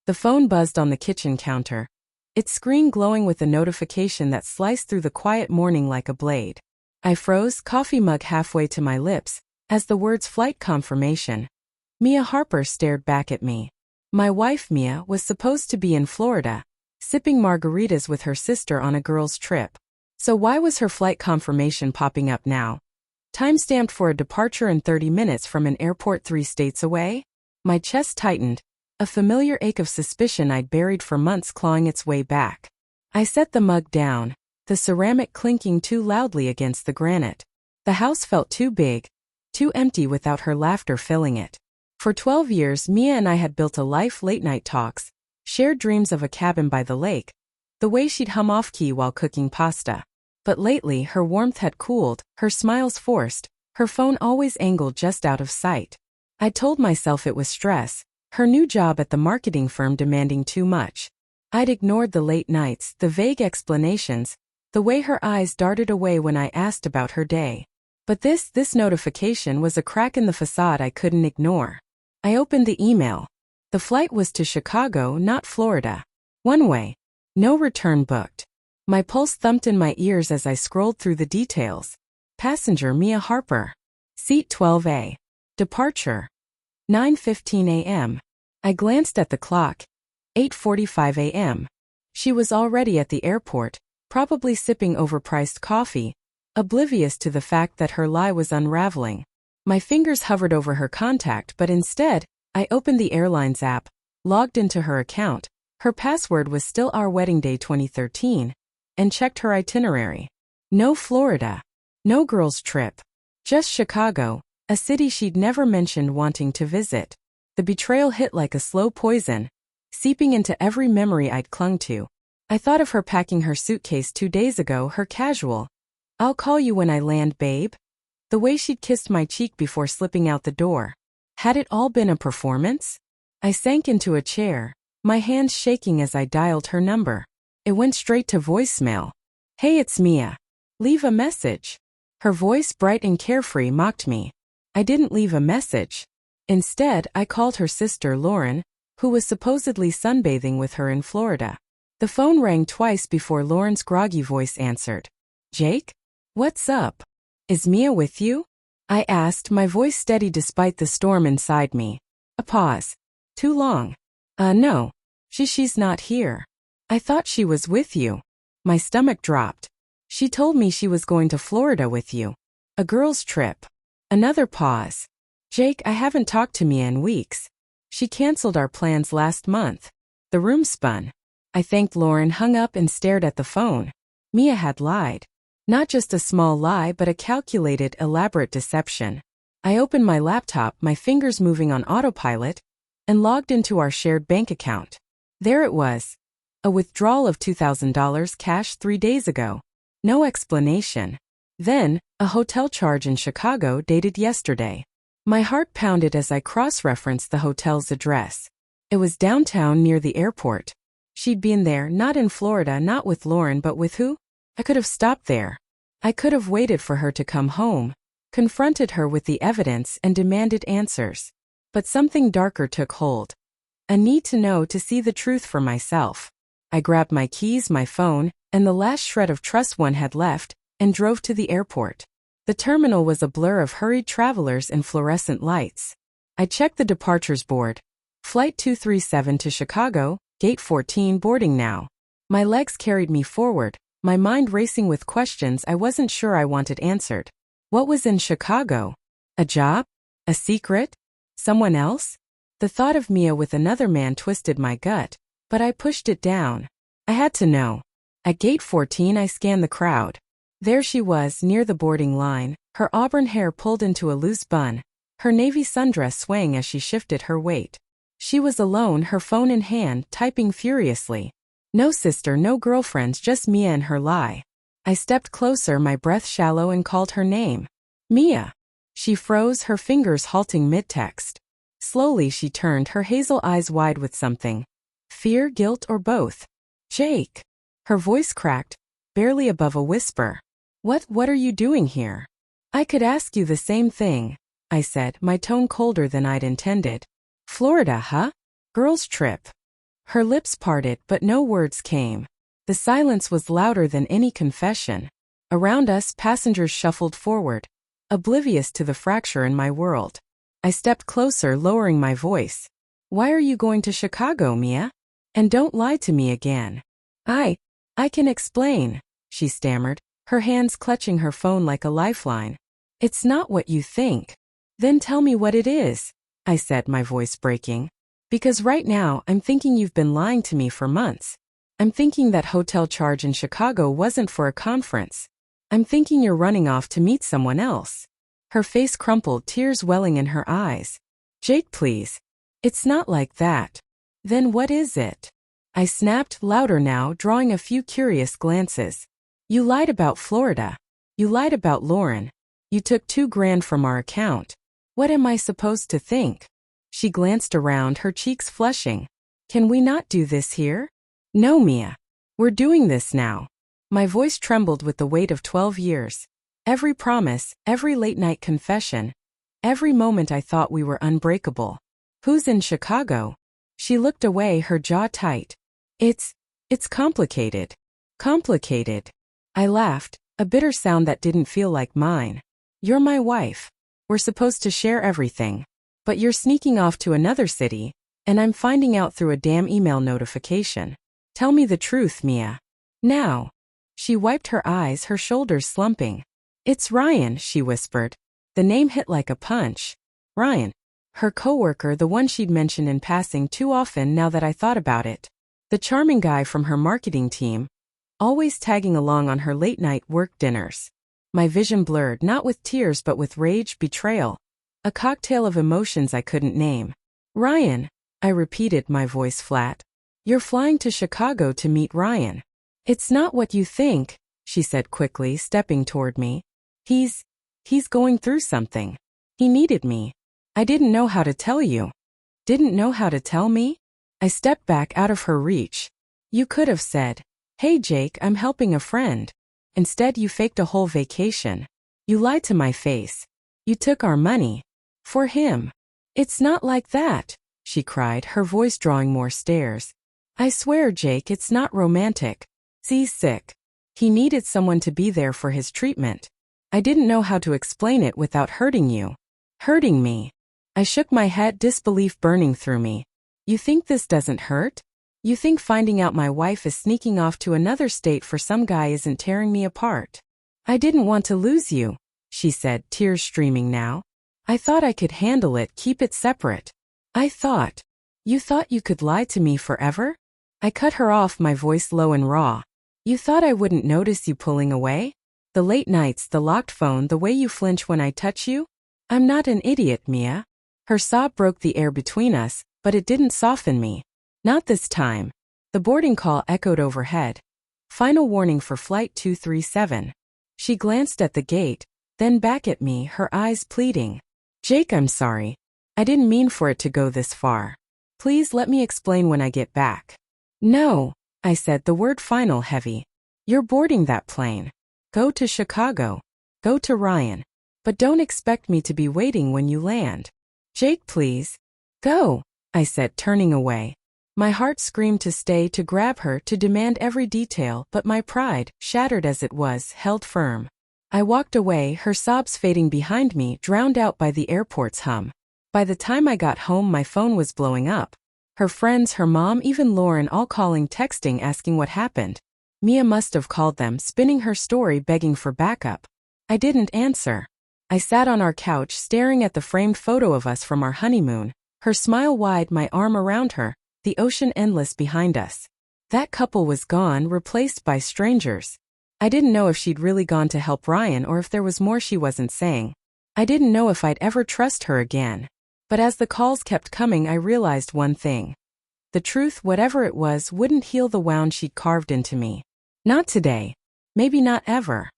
The phone buzzed on the kitchen counter, its screen glowing with a notification that sliced through the quiet morning like a blade. I froze, coffee mug halfway to my lips, as the words flight confirmation. Mia Harper stared back at me. My wife Mia was supposed to be in Florida, sipping margaritas with her sister on a girls' trip. So why was her flight confirmation popping up now? Timestamped for a departure in 30 minutes from an airport 3 states away? My chest tightened, a familiar ache of suspicion I'd buried for months clawing its way back. I set the mug down, the ceramic clinking too loudly against the granite. The house felt too big, too empty without her laughter filling it. For 12 years Mia and I had built a life, late-night talks, shared dreams of a cabin by the lake, the way she'd hum off-key while cooking pasta. But lately her warmth had cooled, her smiles forced, her phone always angled just out of sight. I told myself it was stress, her new job at the marketing firm demanding too much. I'd ignored the late nights, the vague explanations, the way her eyes darted away when I asked about her day. But this notification was a crack in the facade I couldn't ignore. I opened the email. The flight was to Chicago, not Florida. One way. No return booked. My pulse thumped in my ears as I scrolled through the details. Passenger Mia Harper. Seat 12A. Departure. 9:15 a.m. I glanced at the clock. 8:45 a.m. She was already at the airport, probably sipping overpriced coffee, oblivious to the fact that her lie was unraveling. My fingers hovered over her contact, but instead, I opened the airline's app, logged into her account. Her password was still Our Wedding Day 2013, and checked her itinerary. No Florida. No girls' trip. Just Chicago, a city she'd never mentioned wanting to visit. The betrayal hit like a slow poison, seeping into every memory I'd clung to. I thought of her packing her suitcase 2 days ago, her casual, "I'll call you when I land, babe." The way she'd kissed my cheek before slipping out the door. Had it all been a performance? I sank into a chair, my hands shaking as I dialed her number. It went straight to voicemail. "Hey, it's Mia. Leave a message." Her voice, bright and carefree, mocked me. I didn't leave a message. Instead, I called her sister Lauren, who was supposedly sunbathing with her in Florida. The phone rang twice before Lauren's groggy voice answered. "Jake? What's up? Is Mia with you?" I asked, my voice steady despite the storm inside me. A pause. Too long. No. She's not here. I thought she was with you." My stomach dropped. "She told me she was going to Florida with you. A girls' trip." Another pause. "Jake, I haven't talked to Mia in weeks. She canceled our plans last month." The room spun. I thanked Lauren, hung up and stared at the phone. Mia had lied. Not just a small lie, but a calculated, elaborate deception. I opened my laptop, my fingers moving on autopilot, and logged into our shared bank account. There it was. A withdrawal of $2,000 cash 3 days ago. No explanation. Then, a hotel charge in Chicago dated yesterday. My heart pounded as I cross-referenced the hotel's address. It was downtown near the airport. She'd been there, not in Florida, not with Lauren, but with who? I could have stopped there. I could have waited for her to come home, confronted her with the evidence and demanded answers. But something darker took hold. A need to know, to see the truth for myself. I grabbed my keys, my phone, and the last shred of trust one had left, and drove to the airport. The terminal was a blur of hurried travelers and fluorescent lights. I checked the departures board. Flight 237 to Chicago, Gate 14, boarding now. My legs carried me forward, my mind racing with questions I wasn't sure I wanted answered. What was in Chicago? A job? A secret? Someone else? The thought of Mia with another man twisted my gut, but I pushed it down. I had to know. At Gate 14 I scanned the crowd. There she was, near the boarding line, her auburn hair pulled into a loose bun, her navy sundress swaying as she shifted her weight. She was alone, her phone in hand, typing furiously. No sister, no girlfriends, just Mia and her lie. I stepped closer, my breath shallow, and called her name. "Mia." She froze, her fingers halting mid-text. Slowly she turned, her hazel eyes wide with something. Fear, guilt, or both? "Jake." Her voice cracked, barely above a whisper. What are you doing here?" "I could ask you the same thing," I said, my tone colder than I'd intended. "Florida, huh? Girls' trip." Her lips parted, but no words came. The silence was louder than any confession. Around us, passengers shuffled forward, oblivious to the fracture in my world. I stepped closer, lowering my voice. Why are you going to Chicago, Mia? And don't lie to me again. I can explain, she stammered, her hands clutching her phone like a lifeline. It's not what you think. Then tell me what it is, I said, my voice breaking. Because right now, I'm thinking you've been lying to me for months. I'm thinking that hotel charge in Chicago wasn't for a conference. I'm thinking you're running off to meet someone else. Her face crumpled, tears welling in her eyes. Jake, please. It's not like that. Then what is it? I snapped, louder now, drawing a few curious glances. You lied about Florida. You lied about Lauren. You took $2,000 from our account. What am I supposed to think? She glanced around, her cheeks flushing. Can we not do this here? No, Mia. We're doing this now. My voice trembled with the weight of 12 years. Every promise, every late-night confession, every moment I thought we were unbreakable. Who's in Chicago? She looked away, her jaw tight. It's complicated. Complicated. I laughed, a bitter sound that didn't feel like mine. You're my wife. We're supposed to share everything. But you're sneaking off to another city, and I'm finding out through a damn email notification. Tell me the truth, Mia. Now. She wiped her eyes, her shoulders slumping. It's Ryan, she whispered. The name hit like a punch. Ryan. Her coworker, the one she'd mentioned in passing too often now that I thought about it. The charming guy from her marketing team, always tagging along on her late-night work dinners. My vision blurred, not with tears but with rage, betrayal. A cocktail of emotions I couldn't name. Ryan, I repeated, my voice flat. You're flying to Chicago to meet Ryan. It's not what you think, she said quickly, stepping toward me. He's going through something. He needed me. I didn't know how to tell you. Didn't know how to tell me? I stepped back out of her reach. You could have said, hey Jake, I'm helping a friend. Instead you faked a whole vacation. You lied to my face. You took our money. For him. It's not like that, she cried, her voice drawing more stares. I swear, Jake, it's not romantic. He's sick. He needed someone to be there for his treatment. I didn't know how to explain it without hurting you. Hurting me. I shook my head, disbelief burning through me. You think this doesn't hurt? You think finding out my wife is sneaking off to another state for some guy isn't tearing me apart? I didn't want to lose you, she said, tears streaming now. I thought I could handle it, keep it separate. You thought you could lie to me forever? I cut her off, my voice low and raw. You thought I wouldn't notice you pulling away? The late nights, the locked phone, the way you flinch when I touch you? I'm not an idiot, Mia. Her sob broke the air between us, but it didn't soften me. Not this time. The boarding call echoed overhead. Final warning for Flight 237. She glanced at the gate, then back at me, her eyes pleading. Jake, I'm sorry. I didn't mean for it to go this far. Please let me explain when I get back. No, I said, the word final heavy. You're boarding that plane. Go to Chicago. Go to Ryan. But don't expect me to be waiting when you land. Jake, please. Go, I said, turning away. My heart screamed to stay, to grab her, to demand every detail, but my pride, shattered as it was, held firm. I walked away, her sobs fading behind me, drowned out by the airport's hum. By the time I got home, my phone was blowing up. Her friends, her mom, even Lauren, all calling, texting, asking what happened. Mia must have called them, spinning her story, begging for backup. I didn't answer. I sat on our couch, staring at the framed photo of us from our honeymoon, her smile wide, my arm around her, the ocean endless behind us. That couple was gone, replaced by strangers. I didn't know if she'd really gone to help Ryan or if there was more she wasn't saying. I didn't know if I'd ever trust her again. But as the calls kept coming, I realized one thing. The truth, whatever it was, wouldn't heal the wound she'd carved into me. Not today. Maybe not ever.